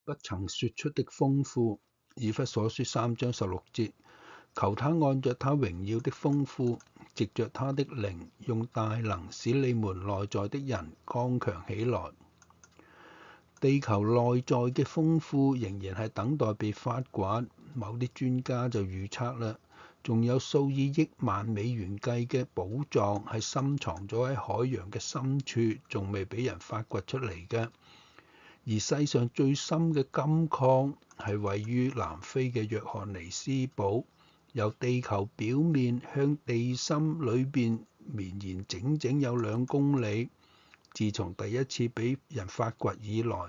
不曾說出的豐富。以弗所書3章16節，求他按着他榮耀的豐富，藉着他的靈，用大能使你們內在的人剛強起來。地球內在嘅豐富仍然係等待被發掘，某啲專家就預測啦，仲有數以億萬美元計嘅寶藏係深藏咗喺海洋嘅深處，仲未俾人發掘出嚟嘅。而世上最深嘅金礦係位於南非嘅約翰尼斯堡，由地球表面向地心裏邊綿延整整有2公里。自從第一次俾人發掘以來，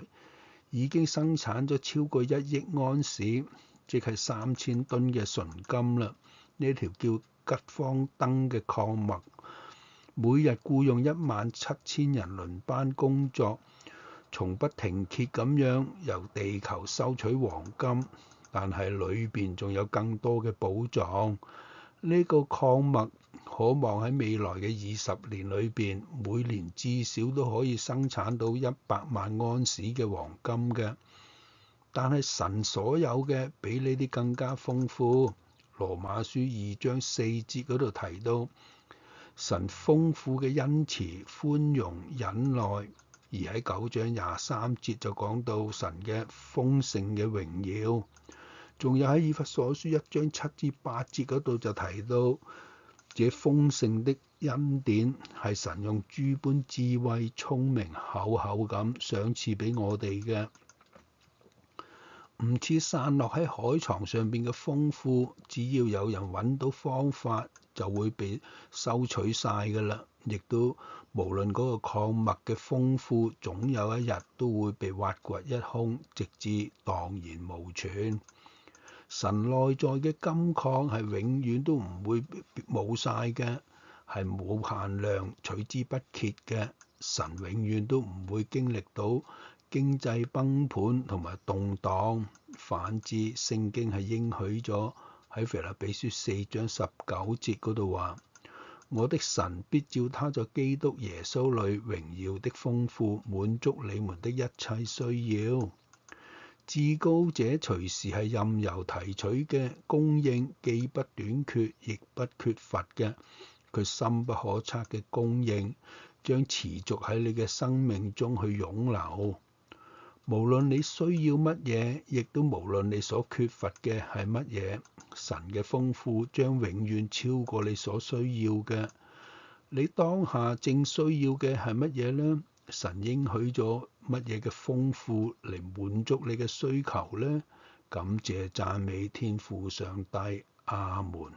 已經生產咗超過1億安士，即係3000噸嘅純金啦。呢條叫吉方登嘅礦脈，每日僱用17000人輪班工作，從不停歇咁樣由地球收取黃金，但係裏邊仲有更多嘅寶藏。呢個礦脈可望喺未來嘅20年裏邊，每年至少都可以生產到100萬安士嘅黃金嘅。但係神所有嘅比呢啲更加豐富。羅馬書2章4節嗰度提到，神豐富嘅恩慈、寬容、忍耐。而喺9章23節就講到神嘅豐盛嘅榮耀。仲有喺以弗所書1章7至8節嗰度就提到，這豐盛的恩典係神用諸般智慧、聰明、厚厚咁賞賜俾我哋嘅，唔似散落喺海床上邊嘅豐富，只要有人揾到方法就會被收取晒㗎啦。亦都無論嗰個礦脈嘅豐富，總有一日都會被挖掘一空，直至蕩然無存。神內在嘅金礦係永遠都唔會冇晒嘅，係冇限量、取之不竭嘅。神永遠都唔會經歷到經濟崩盤同埋動盪。反之，聖經係應許咗喺腓立比書4章19節嗰度話：我的神必照他在基督耶穌裏榮耀的豐富，滿足你們的一切需要。至高者隨時係任由提取嘅供應，既不短缺，亦不缺乏嘅。佢深不可測嘅供應將持續喺你嘅生命中去湧流。無論你需要乜嘢，亦都無論你所缺乏嘅係乜嘢，神嘅豐富將永遠超過你所需要嘅。你當下正需要嘅係乜嘢呢？神應許咗乜嘢嘅豐富嚟滿足你嘅需求呢？感謝讚美天父上帝，阿門。